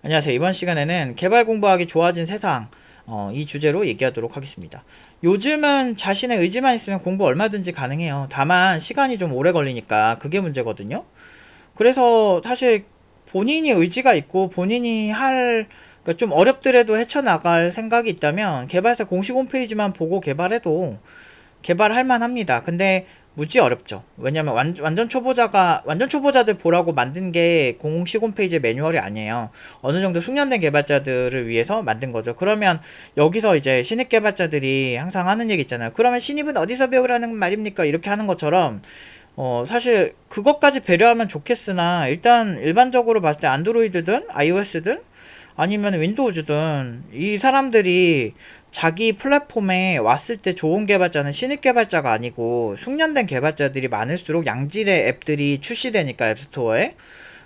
안녕하세요. 이번 시간에는 개발 공부하기 좋아진 세상 이 주제로 얘기하도록 하겠습니다. 요즘은 자신의 의지만 있으면 공부 얼마든지 가능해요. 다만 시간이 좀 오래 걸리니까 그게 문제거든요. 그래서 사실 본인이 의지가 있고 본인이 그러니까 좀 어렵더라도 헤쳐나갈 생각이 있다면 개발사 공식 홈페이지만 보고 개발할 만합니다. 근데 무지 어렵죠. 왜냐면 완전 초보자들 보라고 만든 게 공식 홈페이지 매뉴얼이 아니에요. 어느 정도 숙련된 개발자들을 위해서 만든 거죠. 그러면 여기서 이제 신입 개발자들이 항상 하는 얘기 있잖아요. 그러면 신입은 어디서 배우라는 말입니까? 이렇게 하는 것처럼 사실 그것까지 배려하면 좋겠으나 일단 일반적으로 봤을 때 안드로이드든 iOS든 아니면 윈도우즈든 이 사람들이 자기 플랫폼에 왔을 때 좋은 개발자는 신입 개발자가 아니고 숙련된 개발자들이 많을수록 양질의 앱들이 출시되니까 앱스토어에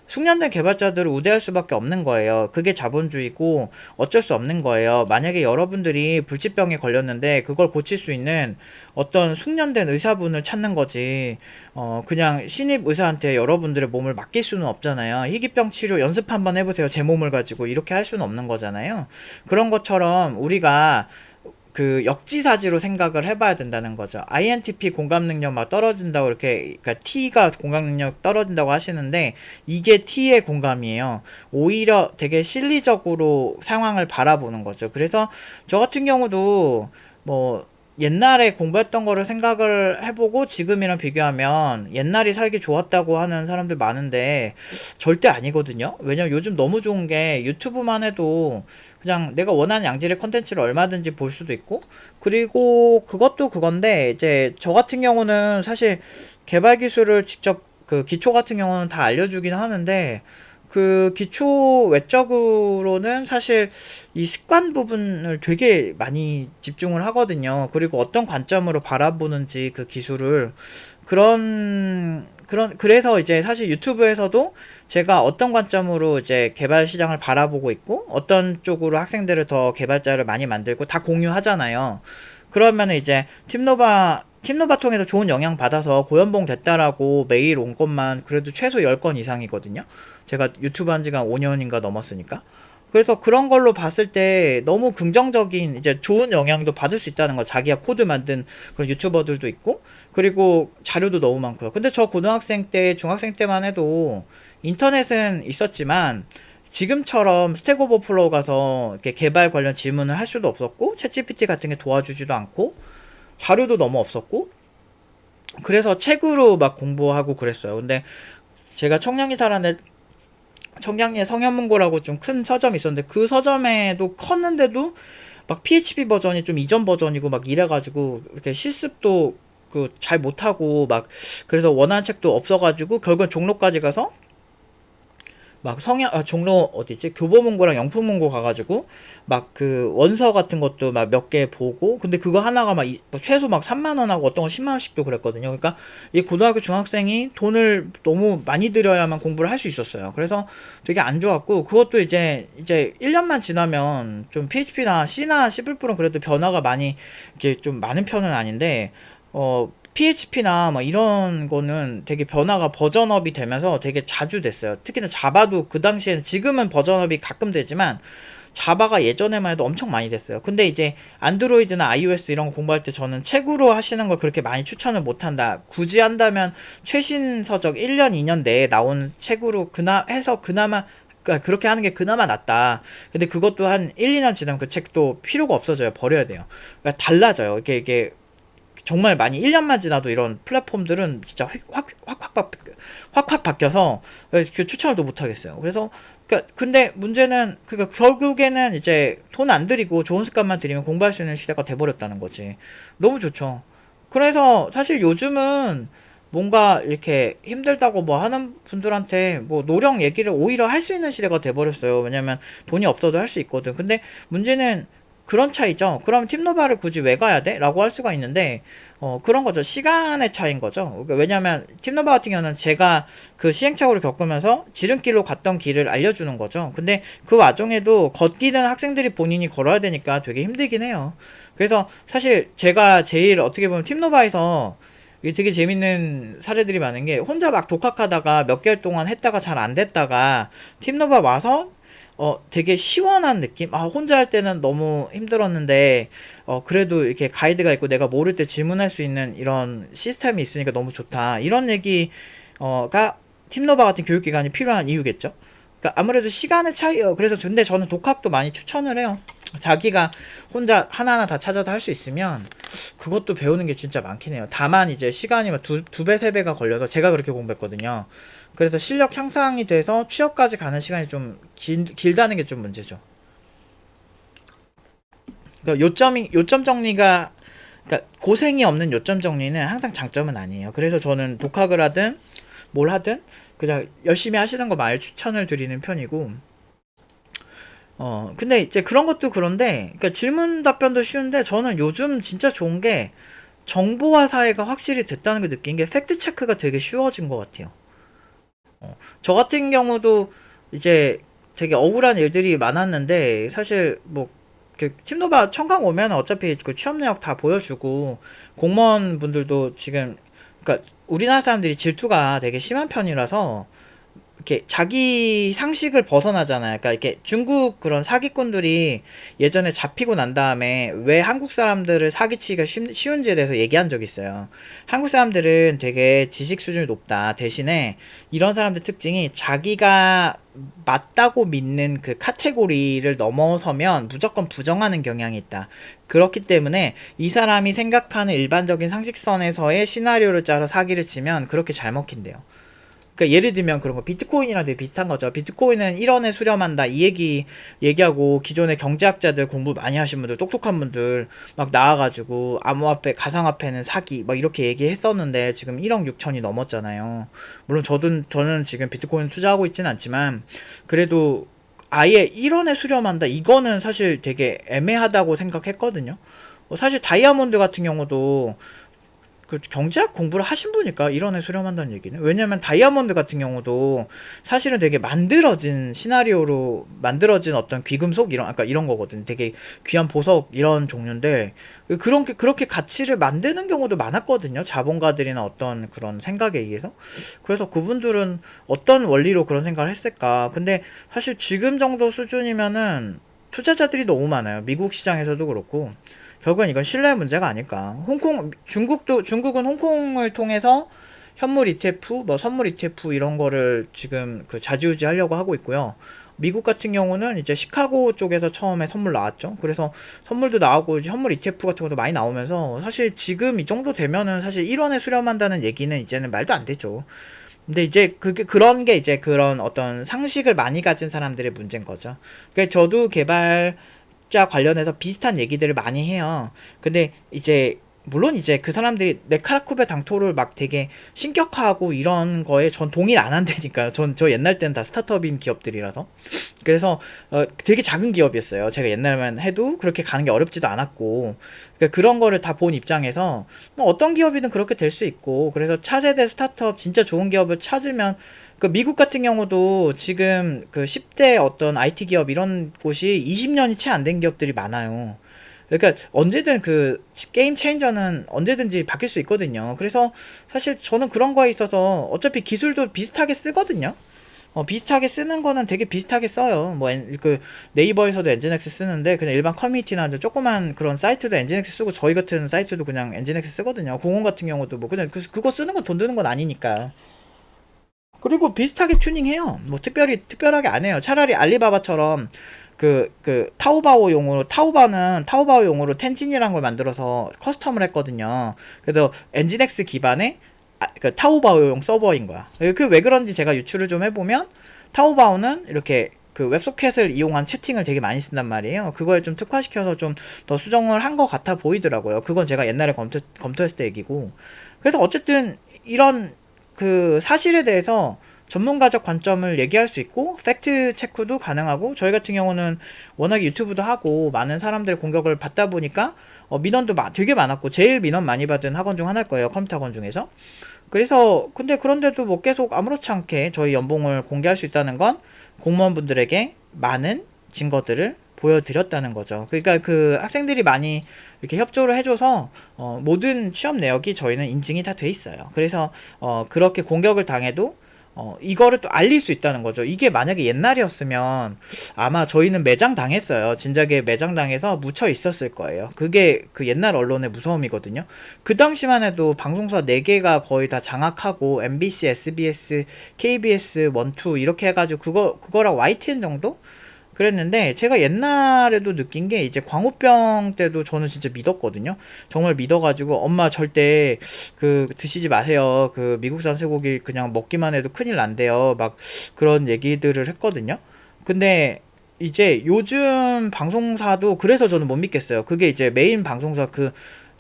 숙련된 개발자들을 우대할 수밖에 없는 거예요. 그게 자본주의고 어쩔 수 없는 거예요. 만약에 여러분들이 불치병에 걸렸는데 그걸 고칠 수 있는 어떤 숙련된 의사분을 찾는 거지. 그냥 신입 의사한테 여러분들의 몸을 맡길 수는 없잖아요. 희귀병 치료 연습 한번 해보세요. 제 몸을 가지고 이렇게 할 수는 없는 거잖아요. 그런 것처럼 우리가 그 역지사지로 생각을 해봐야 된다는 거죠. INTP 공감 능력 막 떨어진다고 이렇게, 그러니까 T가 공감 능력 떨어진다고 하시는데 이게 T의 공감이에요. 오히려 되게 실리적으로 상황을 바라보는 거죠. 그래서 저 같은 경우도 뭐 옛날에 공부했던 거를 생각을 해보고 지금이랑 비교하면 옛날이 살기 좋았다고 하는 사람들 많은데 절대 아니거든요. 왜냐면 요즘 너무 좋은 게 유튜브만 해도 그냥 내가 원하는 양질의 컨텐츠를 얼마든지 볼 수도 있고, 그리고 그것도 그건데 이제 저 같은 경우는 사실 개발 기술을 직접 그 기초 같은 경우는 다 알려주긴 하는데 그 기초 외적으로는 사실 이 습관 부분을 되게 많이 집중을 하거든요. 그리고 어떤 관점으로 바라보는지 그 기술을 그래서 이제 사실 유튜브에서도 제가 어떤 관점으로 이제 개발 시장을 바라보고 있고 어떤 쪽으로 학생들을 더 개발자를 많이 만들고 다 공유하잖아요. 그러면 이제 팀노바 통해서 좋은 영향 받아서 고연봉 됐다라고 메일 온 것만 그래도 최소 10건 이상이거든요. 제가 유튜브 한 지가 5년인가 넘었으니까. 그래서 그런 걸로 봤을 때 너무 긍정적인 이제 좋은 영향도 받을 수 있다는 거. 자기가 코드 만든 그런 유튜버들도 있고, 그리고 자료도 너무 많고요. 근데 저 고등학생 때, 중학생 때만 해도 인터넷은 있었지만 지금처럼 스택 오버플로우 가서 이렇게 개발 관련 질문을 할 수도 없었고, 챗GPT 같은 게 도와주지도 않고, 자료도 너무 없었고, 그래서 책으로 막 공부하고 그랬어요. 근데 제가 청량리 살았는데 청량리에 성현문고라고 좀 큰 서점이 있었는데 그 서점에도 컸는데도 막 PHP 버전이 좀 이전 버전이고 막 이래가지고 이렇게 실습도 그 잘 못하고 막 그래서 원하는 책도 없어가지고 결국엔 종로까지 가서 막 종로 어디지? 교보문고랑 영풍문고 가가지고 막 그 원서 같은 것도 막 몇 개 보고 근데 그거 하나가 뭐 최소 막 3만 원하고 어떤 거 10만 원씩도 그랬거든요. 그러니까 이 고등학교 중학생이 돈을 너무 많이 들여야만 공부를 할 수 있었어요. 그래서 되게 안 좋았고 그것도 이제 1년만 지나면 좀 PHP나 C나 C++는 그래도 변화가 많이 이렇게 좀 많은 편은 아닌데 PHP나 막 이런 거는 되게 변화가 버전업이 되면서 되게 자주 됐어요. 특히나 자바도 그 당시에는 지금은 버전업이 가끔 되지만 자바가 예전에만 해도 엄청 많이 됐어요. 근데 이제 안드로이드나 iOS 이런 거 공부할 때 저는 책으로 하시는 걸 그렇게 많이 추천을 못 한다. 굳이 한다면 최신 서적 1년, 2년 내에 나오는 책으로 그나마 그러니까 그렇게 하는 게 그나마 낫다. 근데 그것도 한 1, 2년 지나면 그 책도 필요가 없어져요. 버려야 돼요. 그러니까 달라져요. 이게 정말 많이 1년만 지나도 이런 플랫폼들은 진짜 확 바뀌어서 그 추천을 못 하겠어요. 그래서 근데 문제는 그러니까 결국에는 이제 돈 안 들이고 좋은 습관만 들이면 공부할 수 있는 시대가 돼버렸다는 거지. 너무 좋죠. 그래서 사실 요즘은 뭔가 이렇게 힘들다고 뭐 하는 분들한테 뭐 노령 얘기를 오히려 할 수 있는 시대가 돼버렸어요. 왜냐면 돈이 없어도 할 수 있거든. 근데 문제는 그런 차이죠. 그럼 팀노바를 굳이 왜 가야 돼? 라고 할 수가 있는데 그런 거죠. 시간의 차이인 거죠. 그러니까 왜냐면 팀노바 같은 경우는 제가 그 시행착오를 겪으면서 지름길로 갔던 길을 알려주는 거죠. 근데 그 와중에도 걷기는 학생들이 본인이 걸어야 되니까 되게 힘들긴 해요. 그래서 사실 제가 제일 어떻게 보면 팀노바에서 이게 되게 재밌는 사례들이 많은 게 혼자 막 독학하다가 몇 개월 동안 했다가 잘 안 됐다가 팀노바 와서 되게 시원한 느낌? 아, 혼자 할 때는 너무 힘들었는데, 그래도 이렇게 가이드가 있고 내가 모를 때 질문할 수 있는 이런 시스템이 있으니까 너무 좋다. 이런 얘기가 팀노바 같은 교육기관이 필요한 이유겠죠? 그러니까 아무래도 시간의 차이요. 그래서 근데 저는 독학도 많이 추천을 해요. 자기가 혼자 하나하나 다 찾아서 할 수 있으면 그것도 배우는 게 진짜 많긴 해요. 다만 이제 시간이 막 두 배, 세 배가 걸려서 제가 그렇게 공부했거든요. 그래서 실력 향상이 돼서 취업까지 가는 시간이 좀 길다는 게 좀 문제죠. 그러니까 요점 정리가, 그러니까 고생이 없는 요점 정리는 항상 장점은 아니에요. 그래서 저는 독학을 하든 뭘 하든 그냥 열심히 하시는 거 많이 추천을 드리는 편이고, 근데 이제 그런 것도 그런데, 그러니까 질문 답변도 쉬운데 저는 요즘 진짜 좋은 게 정보화 사회가 확실히 됐다는 걸 느낀 게 팩트 체크가 되게 쉬워진 것 같아요. 저 같은 경우도 이제 되게 억울한 일들이 많았는데 사실 뭐 그 팀노바 청강 오면 어차피 그 취업 내역 다 보여주고 공무원 분들도 지금, 그러니까 우리나라 사람들이 질투가 되게 심한 편이라서 이렇게 자기 상식을 벗어나잖아요. 그러니까 이렇게 중국 그런 사기꾼들이 예전에 잡히고 난 다음에 왜 한국 사람들을 사기치기가 쉬운지에 대해서 얘기한 적이 있어요. 한국 사람들은 되게 지식 수준이 높다. 대신에 이런 사람들 특징이 자기가 맞다고 믿는 그 카테고리를 넘어서면 무조건 부정하는 경향이 있다. 그렇기 때문에 이 사람이 생각하는 일반적인 상식선에서의 시나리오를 짜서 사기를 치면 그렇게 잘 먹힌대요. 그러니까 예를 들면 그런 거 비트코인이랑 되게 비슷한 거죠. 비트코인은 1원에 수렴한다 이 얘기하고 기존의 경제학자들 공부 많이 하신 분들, 똑똑한 분들 막 나와가지고 암호화폐, 가상화폐는 사기 막 이렇게 얘기했었는데 지금 1억 6천이 넘었잖아요. 물론 저는 지금 비트코인 투자하고 있지는 않지만 그래도 아예 1원에 수렴한다 이거는 사실 되게 애매하다고 생각했거든요. 사실 다이아몬드 같은 경우도 그 경제학 공부를 하신 분이니까 이론에 수렴한다는 얘기는, 왜냐면 다이아몬드 같은 경우도 사실은 되게 만들어진 시나리오로 만들어진 어떤 귀금속 이런 아까 이런 거거든. 되게 귀한 보석 이런 종류인데 그렇게 가치를 만드는 경우도 많았거든요. 자본가들이나 어떤 그런 생각에 의해서. 그래서 그분들은 어떤 원리로 그런 생각을 했을까. 근데 사실 지금 정도 수준이면은 투자자들이 너무 많아요. 미국 시장에서도 그렇고. 결국은 이건 신뢰 문제가 아닐까. 중국은 홍콩을 통해서 현물 ETF, 뭐 선물 ETF 이런 거를 지금 그 좌지우지 하려고 하고 있고요. 미국 같은 경우는 이제 시카고 쪽에서 처음에 선물 나왔죠. 그래서 선물도 나오고 이제 현물 ETF 같은 것도 많이 나오면서 사실 지금 이 정도 되면은 사실 1원에 수렴한다는 얘기는 이제는 말도 안 되죠. 근데 이제 그런 게 이제 그런 어떤 상식을 많이 가진 사람들의 문제인 거죠. 그러니까 저도 개발자 관련해서 비슷한 얘기들을 많이 해요. 근데 이제 물론 이제 그 사람들이 네카라쿠베 당토를 막 되게 신격화하고 이런 거에 전 동의를 안 한다니까요. 저 옛날 때는 다 스타트업인 기업들이라서. 그래서 되게 작은 기업이었어요. 제가 옛날만 해도 그렇게 가는 게 어렵지도 않았고, 그러니까 그런 거를 다 본 입장에서 뭐 어떤 기업이든 그렇게 될 수 있고, 그래서 차세대 스타트업 진짜 좋은 기업을 찾으면, 그 미국 같은 경우도 지금 그 10대 어떤 IT 기업 이런 곳이 20년이 채 안 된 기업들이 많아요. 그러니까 언제든 그 게임 체인저는 언제든지 바뀔 수 있거든요. 그래서 사실 저는 그런 거에 있어서 어차피 기술도 비슷하게 쓰거든요. 비슷하게 쓰는 거는 되게 비슷하게 써요. 뭐, 그, 네이버에서도 엔진엑스 쓰는데, 그냥 일반 커뮤니티나 조그만 그런 사이트도 엔진엑스 쓰고, 저희 같은 사이트도 그냥 엔진엑스 쓰거든요. 공원 같은 경우도 뭐, 그냥 그거 쓰는 건 돈 드는 건 아니니까. 그리고 비슷하게 튜닝해요. 뭐, 특별하게 안 해요. 차라리 알리바바처럼, 타오바오는 타오바오용으로 텐진이라는 걸 만들어서 커스텀을 했거든요. 그래서 엔진엑스 기반의 그 타오바오용 서버인 거야. 그 왜 그런지 제가 유출을 좀 해보면 타오바오는 이렇게 그 웹소켓을 이용한 채팅을 되게 많이 쓴단 말이에요. 그거에 좀 특화시켜서 좀 더 수정을 한 것 같아 보이더라고요. 그건 제가 옛날에 검토했을 때 얘기고. 그래서 어쨌든 이런 그 사실에 대해서 전문가적 관점을 얘기할 수 있고 팩트 체크도 가능하고, 저희 같은 경우는 워낙에 유튜브도 하고 많은 사람들의 공격을 받다 보니까 민원도 되게 많았고 제일 민원 많이 받은 학원 중 하나일 거예요. 컴퓨터 학원 중에서. 그래서 근데 그런데도 뭐 계속 아무렇지 않게 저희 연봉을 공개할 수 있다는 건 공무원분들에게 많은 증거들을 보여드렸다는 거죠. 그러니까 그 학생들이 많이 이렇게 협조를 해줘서 모든 취업 내역이 저희는 인증이 다 돼 있어요. 그래서 그렇게 공격을 당해도 이거를 또 알릴 수 있다는 거죠. 이게 만약에 옛날이었으면 아마 저희는 매장 당했어요. 진작에 매장 당해서 묻혀 있었을 거예요. 그게 그 옛날 언론의 무서움이거든요. 그 당시만 해도 방송사 4개가 거의 다 장악하고 MBC, SBS, KBS 1, 2 이렇게 해가지고 그거랑 YTN 정도? 그랬는데 제가 옛날에도 느낀 게 이제 광우병 때도 저는 진짜 믿었거든요. 정말 믿어가지고 엄마 절대 그 드시지 마세요. 그 미국산 쇠고기 그냥 먹기만 해도 큰일 난대요. 막 그런 얘기들을 했거든요. 근데 이제 요즘 방송사도 그래서 저는 못 믿겠어요. 그게 이제 메인 방송사 그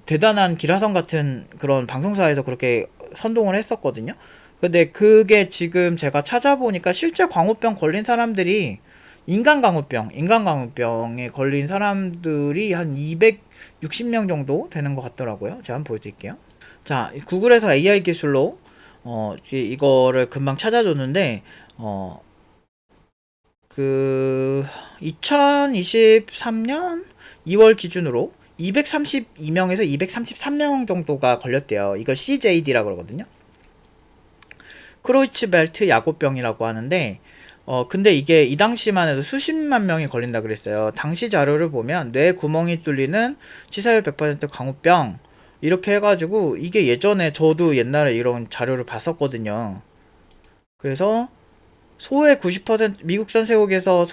대단한 기라성 같은 그런 방송사에서 그렇게 선동을 했었거든요. 근데 그게 지금 제가 찾아보니까 실제 광우병 걸린 사람들이 인간광우병에 걸린 사람들이 한 260명 정도 되는 것 같더라고요. 제가 한번 보여드릴게요. 자, 구글에서 AI 기술로, 이거를 금방 찾아줬는데, 그, 2023년 2월 기준으로 232명에서 233명 정도가 걸렸대요. 이걸 CJD라고 그러거든요. 크로이츠벨트 야구병이라고 하는데, 근데 이게 이 당시만 해도 수십만 명이 걸린다 그랬어요. 당시 자료를 보면 뇌 구멍이 뚫리는 치사율 100% 광우병 이렇게 해가지고 이게 예전에 저도 옛날에 이런 자료를 봤었거든요. 그래서 소의 90% 미국산 쇠고기에서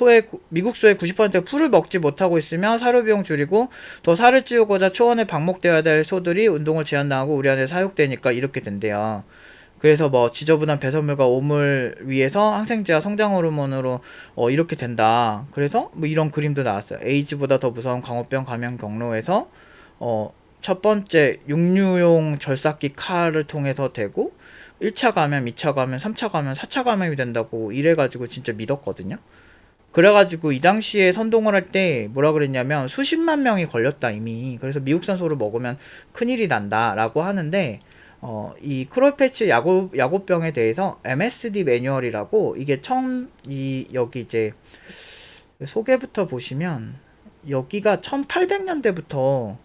미국 소의 90%가 풀을 먹지 못하고 있으면 사료 비용 줄이고 더 살을 찌우고자 초원에 방목되어야 될 소들이 운동을 제한당하고 우리 안에 사육되니까 이렇게 된대요. 그래서 뭐 지저분한 배설물과 오물 위에서 항생제와 성장 호르몬으로 이렇게 된다. 그래서 뭐 이런 그림도 나왔어요. 에이즈보다 더 무서운 광우병 감염 경로에서 첫 번째 육류용 절삭기 칼을 통해서 되고 1차 감염, 2차 감염, 3차 감염, 4차 감염이 된다고 이래가지고 진짜 믿었거든요. 그래가지고 이 당시에 선동을 할 때 뭐라 그랬냐면 수십만 명이 걸렸다 이미. 그래서 미국산 소를 먹으면 큰일이 난다라고 하는데 이 크롤패치 야구병에 대해서 MSD 매뉴얼이라고 이게 여기 이제 소개부터 보시면 여기가 1800년대부터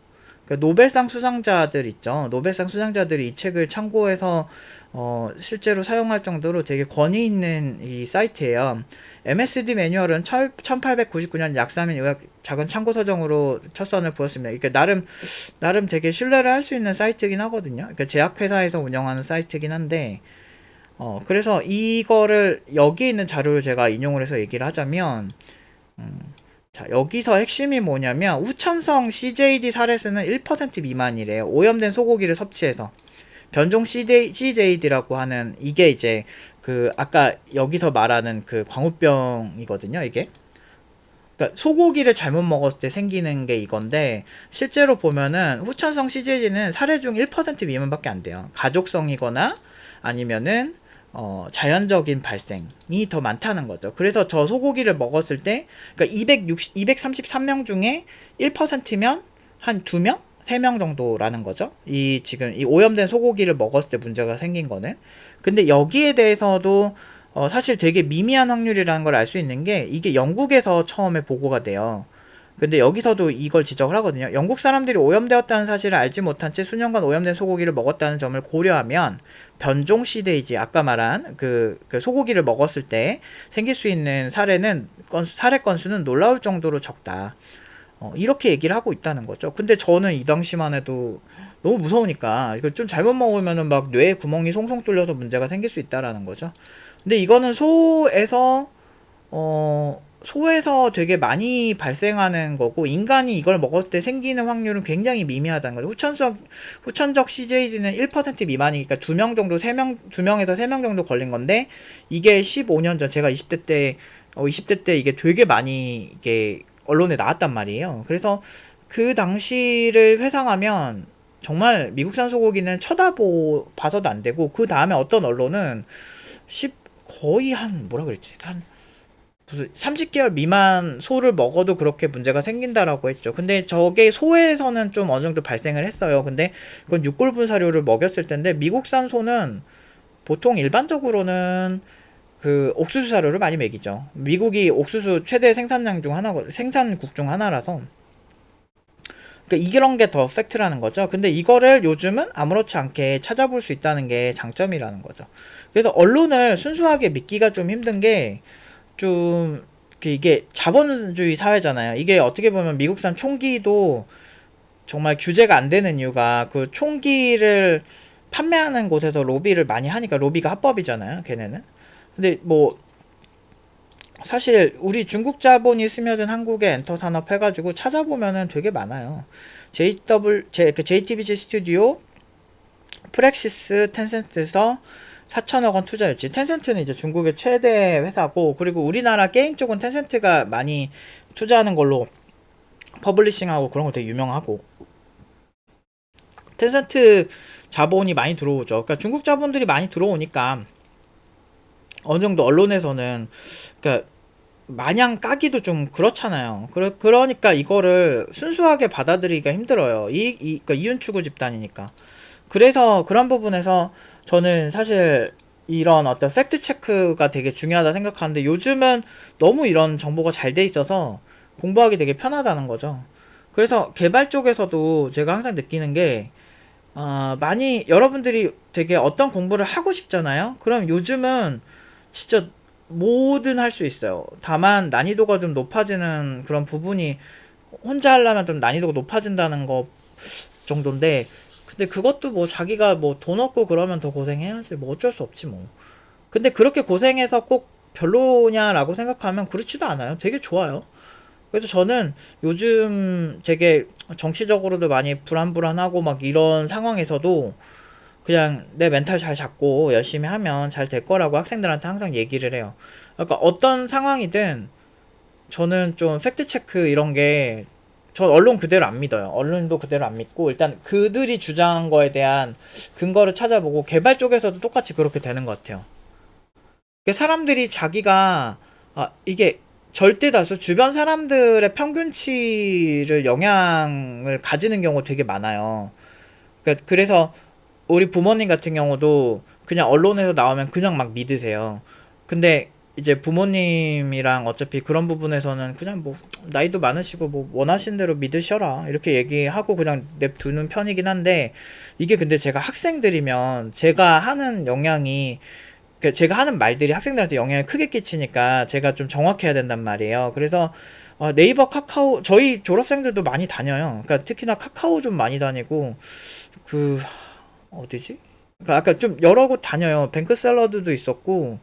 노벨상 수상자들 있죠. 노벨상 수상자들이 이 책을 참고해서 실제로 사용할 정도로 되게 권위 있는 이 사이트예요. MSD 매뉴얼은 1899년 약사민 의학 작은 참고 서적으로 첫 선을 보였습니다. 이게 나름 되게 신뢰를 할 수 있는 사이트긴 하거든요. 그러니까 제약회사에서 운영하는 사이트긴 한데, 그래서 이거를 여기 있는 자료를 제가 인용을 해서 얘기를 하자면, 자, 여기서 핵심이 뭐냐면, 후천성 CJD 사례수는 1% 미만이래요. 오염된 소고기를 섭취해서. 변종 CJD라고 하는, 이게 이제, 아까 여기서 말하는 그 광우병이거든요, 이게. 그러니까 소고기를 잘못 먹었을 때 생기는 게 이건데, 실제로 보면은, 후천성 CJD는 사례 중 1% 미만밖에 안 돼요. 가족성이거나, 아니면은, 자연적인 발생이 더 많다는 거죠. 그래서 저 소고기를 먹었을 때, 그러니까 233명 중에 1%면 한 2명? 3명 정도라는 거죠. 지금 이 오염된 소고기를 먹었을 때 문제가 생긴 거는. 근데 여기에 대해서도 사실 되게 미미한 확률이라는 걸 알 수 있는 게 이게 영국에서 처음에 보고가 돼요. 근데 여기서도 이걸 지적을 하거든요. 영국 사람들이 오염되었다는 사실을 알지 못한 채 수년간 오염된 소고기를 먹었다는 점을 고려하면 변종 시대이지 아까 말한 그 소고기를 먹었을 때 생길 수 있는 사례 건수는 놀라울 정도로 적다. 이렇게 얘기를 하고 있다는 거죠. 근데 저는 이 당시만 해도 너무 무서우니까 이거 좀 잘못 먹으면은 막 뇌에 구멍이 송송 뚫려서 문제가 생길 수 있다라는 거죠. 근데 이거는 소에서 되게 많이 발생하는 거고 인간이 이걸 먹었을 때 생기는 확률은 굉장히 미미하다는 거죠. 후천적 CJD는 1% 미만이니까 2명 정도 2명에서 3명 정도 걸린 건데 이게 15년 전 제가 20대 때 이게 되게 많이 이게 언론에 나왔단 말이에요. 그래서 그 당시를 회상하면 정말 미국산 소고기는 봐서도 안 되고 그 다음에 어떤 언론은 거의 뭐라 그랬지? 무슨 30개월 미만 소를 먹어도 그렇게 문제가 생긴다라고 했죠. 근데 저게 소에서는 좀 어느 정도 발생을 했어요. 근데 그건 육골분 사료를 먹였을 텐데 미국산 소는 보통 일반적으로는 옥수수 사료를 많이 먹이죠. 미국이 옥수수 최대 생산국 중 하나라서 그러니까 이런 게 더 팩트라는 거죠. 근데 이거를 요즘은 아무렇지 않게 찾아볼 수 있다는 게 장점이라는 거죠. 그래서 언론을 순수하게 믿기가 좀 힘든 게 좀 이게 자본주의 사회잖아요. 이게 어떻게 보면 미국산 총기도 정말 규제가 안 되는 이유가 그 총기를 판매하는 곳에서 로비를 많이 하니까 로비가 합법이잖아요. 걔네는. 근데 뭐 사실 우리 중국 자본이 스며든 한국의 엔터 산업 해가지고 찾아보면은 되게 많아요. JTBC 스튜디오, 프렉시스, 텐센트에서 4천억 원 투자했지. 텐센트는 이제 중국의 최대 회사고, 그리고 우리나라 게임 쪽은 텐센트가 많이 투자하는 걸로 퍼블리싱하고 그런 거 되게 유명하고. 텐센트 자본이 많이 들어오죠. 그러니까 중국 자본들이 많이 들어오니까 어느 정도 언론에서는 그러니까 마냥 까기도 좀 그렇잖아요. 그러니까 이거를 순수하게 받아들이기가 힘들어요. 그러니까 이윤추구 집단이니까. 그래서 그런 부분에서 저는 사실 이런 어떤 팩트 체크가 되게 중요하다 생각하는데 요즘은 너무 이런 정보가 잘 돼 있어서 공부하기 되게 편하다는 거죠. 그래서 개발 쪽에서도 제가 항상 느끼는 게 많이 여러분들이 되게 어떤 공부를 하고 싶잖아요. 그럼 요즘은 진짜 뭐든 할 수 있어요. 다만 난이도가 좀 높아지는 그런 부분이 혼자 하려면 좀 난이도가 높아진다는 거 정도인데, 근데 그것도 뭐 자기가 뭐 돈 없고 그러면 더 고생해야지 뭐 어쩔 수 없지 뭐. 근데 그렇게 고생해서 꼭 별로냐라고 생각하면 그렇지도 않아요. 되게 좋아요. 그래서 저는 요즘 되게 정치적으로도 많이 불안불안하고 막 이런 상황에서도 그냥 내 멘탈 잘 잡고 열심히 하면 잘 될 거라고 학생들한테 항상 얘기를 해요. 그러니까 어떤 상황이든 저는 좀 팩트체크 이런 게, 전 언론 그대로 안 믿어요. 언론도 그대로 안 믿고 일단 그들이 주장한 거에 대한 근거를 찾아보고, 개발 쪽에서도 똑같이 그렇게 되는 것 같아요. 사람들이 자기가 이게 절대 다수 주변 사람들의 평균치를 영향을 가지는 경우가 되게 많아요. 그래서 우리 부모님 같은 경우도 그냥 언론에서 나오면 그냥 막 믿으세요. 근데 이제 부모님이랑 어차피 그런 부분에서는 그냥 뭐 나이도 많으시고 뭐 원하신 대로 믿으셔라 이렇게 얘기하고 그냥 냅두는 편이긴 한데, 이게 근데 제가 학생들이면 제가 하는 영향이, 제가 하는 말들이 학생들한테 영향을 크게 끼치니까 제가 좀 정확해야 된단 말이에요. 그래서 네이버, 카카오, 저희 졸업생들도 많이 다녀요. 그러니까 특히나 카카오 좀 많이 다니고, 그 어디지? 그러니까 아까 좀 여러 곳 다녀요. 뱅크 샐러드도 있었고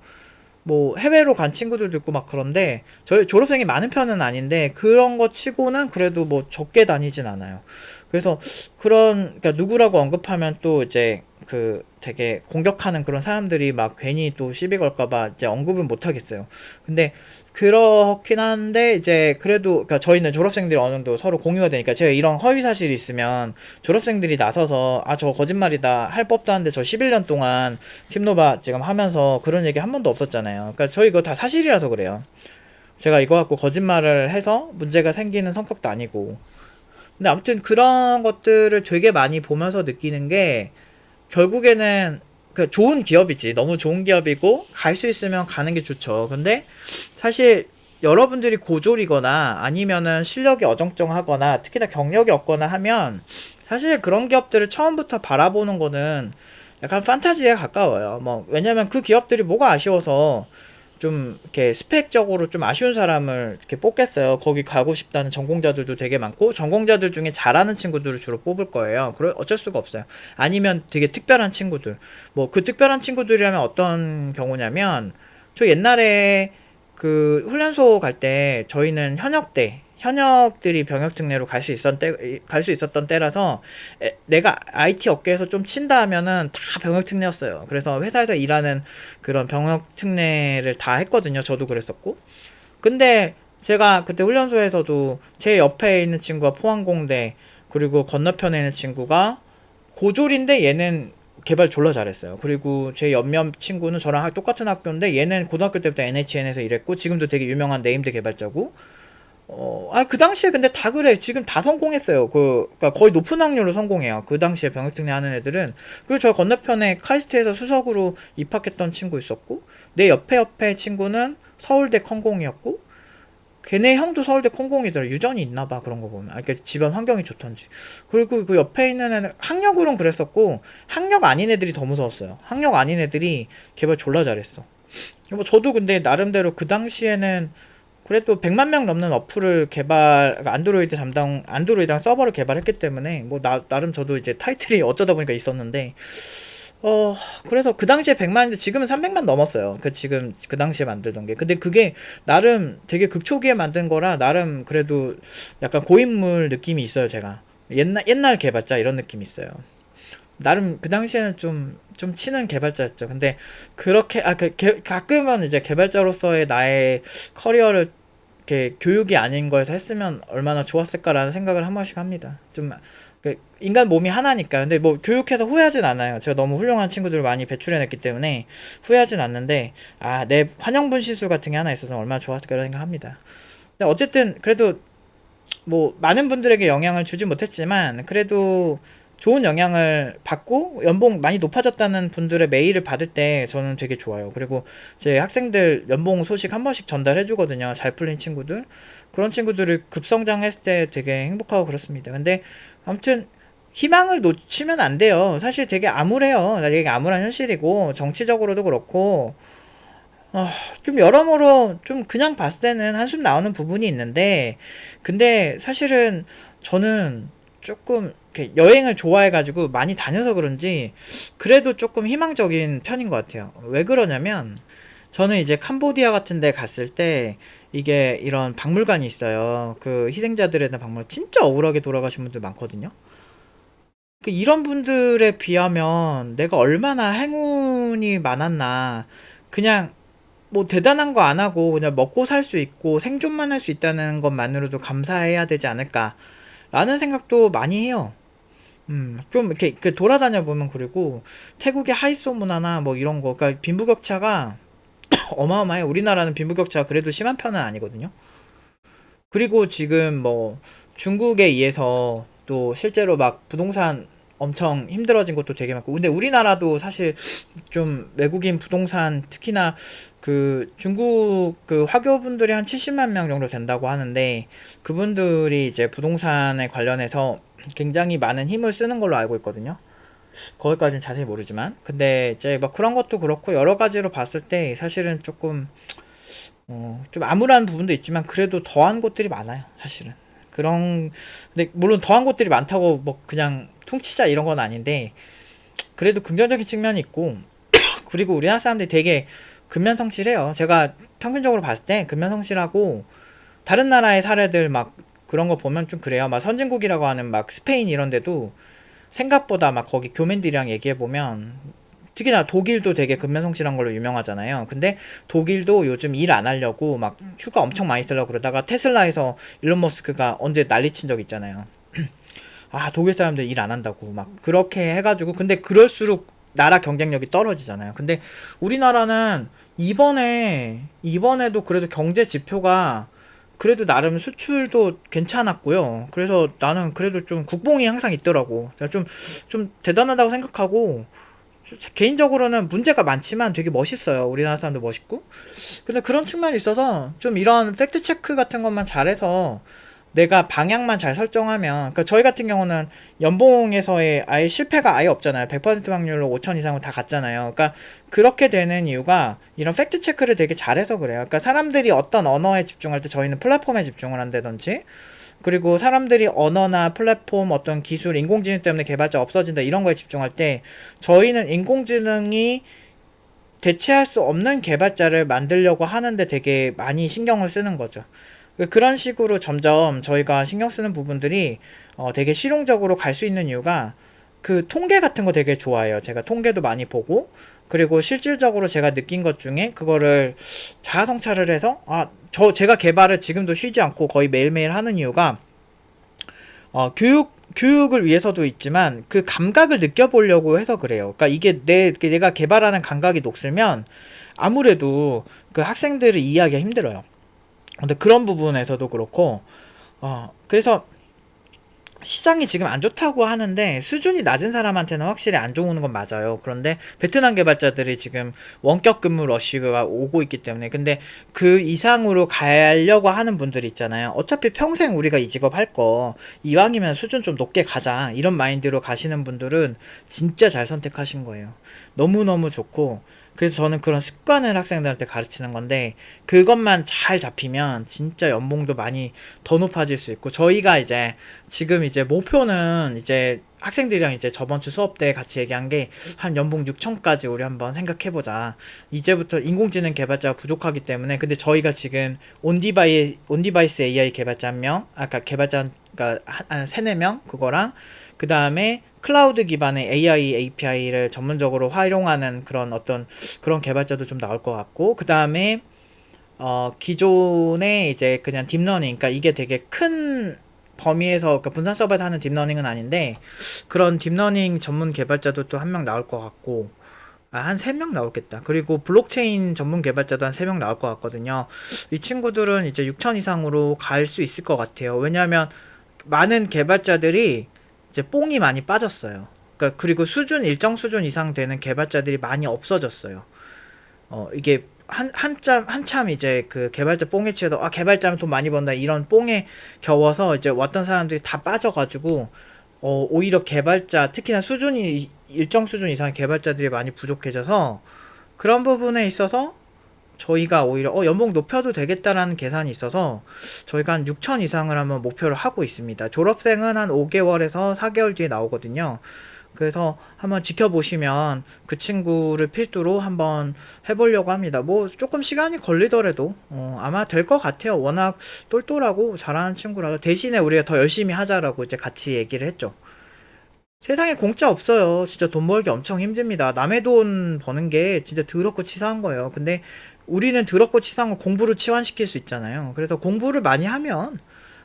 뭐 해외로 간 친구들도 있고 막 그런데, 저희 졸업생이 많은 편은 아닌데 그런 거 치고는 그래도 뭐 적게 다니진 않아요. 그래서 그러니까 누구라고 언급하면 또 이제 그 되게 공격하는 그런 사람들이 막 괜히 또 시비 걸까봐 이제 언급은 못 하겠어요. 근데 그렇긴 한데 이제 그래도 그러니까 저희는 졸업생들이 어느 정도 서로 공유가 되니까, 제가 이런 허위 사실이 있으면 졸업생들이 나서서 저 거짓말이다 할 법도 한데 저 11년 동안 팀노바 지금 하면서 그런 얘기 한 번도 없었잖아요. 그러니까 저희 이거 다 사실이라서 그래요. 제가 이거 갖고 거짓말을 해서 문제가 생기는 성격도 아니고. 근데 아무튼 그런 것들을 되게 많이 보면서 느끼는 게, 결국에는 그 좋은 기업이지. 너무 좋은 기업이고 갈 수 있으면 가는 게 좋죠. 근데 사실 여러분들이 고졸이거나 아니면은 실력이 어정쩡하거나 특히나 경력이 없거나 하면 사실 그런 기업들을 처음부터 바라보는 거는 약간 판타지에 가까워요. 뭐 왜냐면 그 기업들이 뭐가 아쉬워서 좀 이렇게 스펙적으로 좀 아쉬운 사람을 이렇게 뽑겠어요. 거기 가고 싶다는 전공자들도 되게 많고, 전공자들 중에 잘하는 친구들을 주로 뽑을 거예요. 그래 어쩔 수가 없어요. 아니면 되게 특별한 친구들. 뭐 그 특별한 친구들이라면 어떤 경우냐면, 저 옛날에 그 훈련소 갈 때 저희는 현역들이 병역 특례로 갈 수 있었던 때라서, 내가 IT 업계에서 좀 친다 하면은 다 병역 특례였어요. 그래서 회사에서 일하는 그런 병역 특례를 다 했거든요. 저도 그랬었고. 근데 제가 그때 훈련소에서도 제 옆에 있는 친구가 포항공대, 그리고 건너편에 있는 친구가 고졸인데 얘는 개발 졸라 잘했어요. 그리고 제 옆면 친구는 저랑 똑같은 학교인데 얘는 고등학교 때부터 NHN에서 일했고 지금도 되게 유명한 네임드 개발자고. 그 당시에 근데 다 그래. 지금 다 성공했어요. 그니까 거의 높은 확률로 성공해요. 그 당시에 병역특례 하는 애들은. 그리고 저 건너편에 카이스트에서 수석으로 입학했던 친구 있었고, 내 옆에 친구는 서울대 컨공이었고, 걔네 형도 서울대 콩공이더라. 유전이 있나 봐. 그런 거 보면. 아, 그러니까 집안 환경이 좋던지. 그리고 그 옆에 있는 애는 학력으론 그랬었고 학력 아닌 애들이 더 무서웠어요. 학력 아닌 애들이 개발 졸라 잘했어. 뭐 저도 근데 나름대로 그 당시에는 그래도 100만 명 넘는 어플을 개발, 그러니까 안드로이드랑 서버를 개발했기 때문에 뭐 나름 저도 이제 타이틀이 어쩌다 보니까 있었는데 그래서 그 당시에 100만인데 지금은 300만 넘었어요. 지금 그 당시에 만들던 게. 근데 그게 나름 되게 극초기에 만든 거라 나름 그래도 약간 고인물 느낌이 있어요, 제가. 옛날 개발자 이런 느낌이 있어요. 나름 그 당시에는 좀 치는 개발자였죠. 근데 그렇게, 가끔은 이제 개발자로서의 나의 커리어를 이렇게 교육이 아닌 거에서 했으면 얼마나 좋았을까라는 생각을 한 번씩 합니다. 인간 몸이 하나니까. 근데 뭐 교육해서 후회하진 않아요. 제가 너무 훌륭한 친구들을 많이 배출해냈기 때문에 후회하진 않는데, 내 환영분 시술 같은 게 하나 있어서 얼마나 좋았을까라는 생각합니다. 근데 어쨌든 그래도 뭐 많은 분들에게 영향을 주지 못했지만 그래도 좋은 영향을 받고 연봉 많이 높아졌다는 분들의 메일을 받을 때 저는 되게 좋아요. 그리고 제 학생들 연봉 소식 한 번씩 전달해 주거든요. 잘 풀린 친구들. 그런 친구들을 급성장했을 때 되게 행복하고 그렇습니다. 근데 아무튼 희망을 놓치면 안 돼요. 사실 되게 암울해요. 되게 암울한 현실이고 정치적으로도 그렇고 좀 여러모로 좀 그냥 봤을 때는 한숨 나오는 부분이 있는데, 근데 사실은 저는 조금 이렇게 여행을 좋아해가지고 많이 다녀서 그런지 그래도 조금 희망적인 편인 것 같아요. 왜 그러냐면 저는 이제 캄보디아 같은 데 갔을 때 이게 이런 박물관이 있어요. 그 희생자들에 대한 박물관 진짜 억울하게 돌아가신 분들 많거든요. 이런 분들에 비하면 내가 얼마나 행운이 많았나. 그냥 뭐 대단한 거 안 하고 그냥 먹고 살 수 있고 생존만 할 수 있다는 것만으로도 감사해야 되지 않을까라는 생각도 많이 해요. 좀 이렇게 돌아다녀 보면. 그리고 태국의 하이소 문화나 뭐 이런 거, 그러니까 빈부격차가 어마어마해. 우리나라는 빈부격차가 그래도 심한 편은 아니거든요. 그리고 지금 뭐 중국에 의해서 또 실제로 막 부동산 엄청 힘들어진 것도 되게 많고. 근데 우리나라도 사실 좀 외국인 부동산, 특히나 그 중국 그 화교분들이 한 70만 명 정도 된다고 하는데, 그분들이 이제 부동산에 관련해서 굉장히 많은 힘을 쓰는 걸로 알고 있거든요. 거기까지는 자세히 모르지만. 근데 이제 막 그런 것도 그렇고 여러 가지로 봤을 때 사실은 조금 좀 암울한 부분도 있지만 그래도 더한 곳들이 많아요, 사실은. 근데 물론 더한 곳들이 많다고 뭐 그냥 퉁치자 이런 건 아닌데, 그래도 긍정적인 측면이 있고, 그리고 우리나라 사람들이 되게 근면성실해요. 제가 평균적으로 봤을 때 근면성실하고, 다른 나라의 사례들 막 그런 거 보면 좀 그래요. 막 선진국이라고 하는 막 스페인 이런 데도 생각보다 막 거기 교민들이랑 얘기해 보면, 특히나 독일도 되게 근면성실한 걸로 유명하잖아요. 근데 독일도 요즘 일 안 하려고 막 휴가 엄청 많이 쓰려고 그러다가 테슬라에서 일론 머스크가 언제 난리친 적 있잖아요. 독일 사람들 일 안 한다고 막 그렇게 해가지고. 근데 그럴수록 나라 경쟁력이 떨어지잖아요. 근데 우리나라는 이번에도 그래도 경제 지표가 그래도 나름 수출도 괜찮았고요. 그래서 나는 그래도 좀 국뽕이 항상 있더라고. 제가 좀 대단하다고 생각하고, 개인적으로는 문제가 많지만 되게 멋있어요. 우리나라 사람도 멋있고. 근데 그런 측면이 있어서 좀 이런 팩트 체크 같은 것만 잘해서 내가 방향만 잘 설정하면, 그러니까 저희 같은 경우는 연봉에서의 아예 실패가 아예 없잖아요. 100% 확률로 5천 이상은 다 갔잖아요. 그러니까 그렇게 되는 이유가 이런 팩트 체크를 되게 잘해서 그래요. 그러니까 사람들이 어떤 언어에 집중할 때 저희는 플랫폼에 집중을 한다든지, 그리고 사람들이 언어나 플랫폼, 어떤 기술, 인공지능 때문에 개발자 없어진다 이런 거에 집중할 때, 저희는 인공지능이 대체할 수 없는 개발자를 만들려고 하는데 되게 많이 신경을 쓰는 거죠. 그런 식으로 점점 저희가 신경 쓰는 부분들이 되게 실용적으로 갈 수 있는 이유가, 그 통계 같은 거 되게 좋아해요. 제가 통계도 많이 보고, 그리고 실질적으로 제가 느낀 것 중에 그거를 자아 성찰을 해서, 제가 개발을 지금도 쉬지 않고 거의 매일매일 하는 이유가, 교육을 위해서도 있지만 그 감각을 느껴보려고 해서 그래요. 그러니까 이게 내가 개발하는 감각이 녹슬면 아무래도 그 학생들을 이해하기가 힘들어요. 근데 그런 부분에서도 그렇고, 그래서 시장이 지금 안 좋다고 하는데 수준이 낮은 사람한테는 확실히 안 좋은 건 맞아요. 그런데 베트남 개발자들이 지금 원격 근무 러쉬가 오고 있기 때문에 근데 그 이상으로 가려고 하는 분들이 있잖아요. 어차피 평생 우리가 이 직업 할 거 이왕이면 수준 좀 높게 가자 이런 마인드로 가시는 분들은 진짜 잘 선택하신 거예요. 너무너무 좋고 그래서 저는 그런 습관을 학생들한테 가르치는 건데 그것만 잘 잡히면 진짜 연봉도 많이 더 높아질 수 있고 저희가 이제 지금 이제 목표는 이제 학생들이랑 이제 저번 주 수업 때 같이 얘기한 게 한 연봉 6천까지 우리 한번 생각해보자. 이제부터 인공지능 개발자가 부족하기 때문에 근데 저희가 지금 온디바이스 AI 개발자 한 명, 아까 개발자가 한 3, 4명 그거랑 그 다음에 클라우드 기반의 AI API를 전문적으로 활용하는 그런 어떤 그런 개발자도 좀 나올 것 같고 그 다음에 기존에 이제 그냥 딥러닝, 그러니까 이게 되게 큰 범위에서, 그러니까 분산 서버에서 하는 딥러닝은 아닌데, 그런 딥러닝 전문 개발자도 또 한 명 나올 것 같고, 한 3명 나오겠다. 그리고 블록체인 전문 개발자도 한 3명 나올 것 같거든요. 이 친구들은 이제 6천 이상으로 갈 수 있을 것 같아요. 왜냐하면 많은 개발자들이 이제 뽕이 많이 빠졌어요. 그러니까 그리고 일정 수준 이상 되는 개발자들이 많이 없어졌어요. 이게 한참 이제 그 개발자 뽕에 치여서 개발자면 돈 많이 번다 이런 뽕에 겨워서 이제 왔던 사람들이 다 빠져가지고 오히려 개발자 특히나 수준이 일정 수준 이상의 개발자들이 많이 부족해져서 그런 부분에 있어서 저희가 오히려 연봉 높여도 되겠다라는 계산이 있어서 저희가 한 6천 이상을 한번 목표를 하고 있습니다. 졸업생은 한 5개월에서 4개월 뒤에 나오거든요. 그래서 한번 지켜보시면 그 친구를 필두로 한번 해보려고 합니다. 뭐 조금 시간이 걸리더라도 아마 될 것 같아요. 워낙 똘똘하고 잘하는 친구라서 대신에 우리가 더 열심히 하자라고 이제 같이 얘기를 했죠. 세상에 공짜 없어요. 진짜 돈 벌기 엄청 힘듭니다. 남의 돈 버는 게 진짜 더럽고 치사한 거예요. 근데 우리는 더럽고 치사한 걸 공부로 치환시킬 수 있잖아요. 그래서 공부를 많이 하면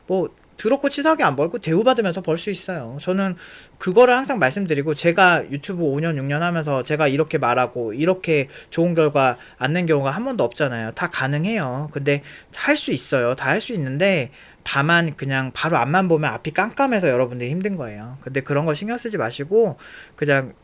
뭐 더럽고 치사하게 안 벌고 대우받으면서 벌 수 있어요. 저는 그거를 항상 말씀드리고 제가 유튜브 5년 6년 하면서 제가 이렇게 말하고 이렇게 좋은 결과 안 낸 경우가 한 번도 없잖아요. 다 가능해요. 근데 할 수 있어요. 다 할 수 있는데 다만 그냥 바로 앞만 보면 앞이 깜깜해서 여러분들이 힘든 거예요. 근데 그런 거 신경 쓰지 마시고 그냥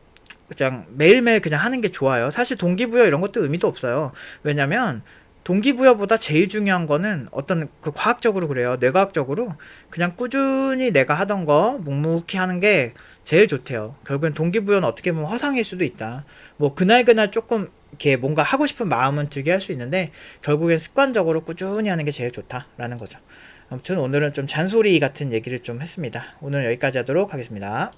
매일매일 그냥 하는 게 좋아요. 사실 동기부여 이런 것도 의미도 없어요. 왜냐면 동기부여보다 제일 중요한 거는 어떤 그 과학적으로 그래요. 뇌과학적으로 그냥 꾸준히 내가 하던 거 묵묵히 하는 게 제일 좋대요. 결국엔 동기부여는 어떻게 보면 허상일 수도 있다. 뭐 그날 조금 이렇게 뭔가 하고 싶은 마음은 들게 할 수 있는데 결국엔 습관적으로 꾸준히 하는 게 제일 좋다라는 거죠. 아무튼 오늘은 좀 잔소리 같은 얘기를 좀 했습니다. 오늘 여기까지 하도록 하겠습니다.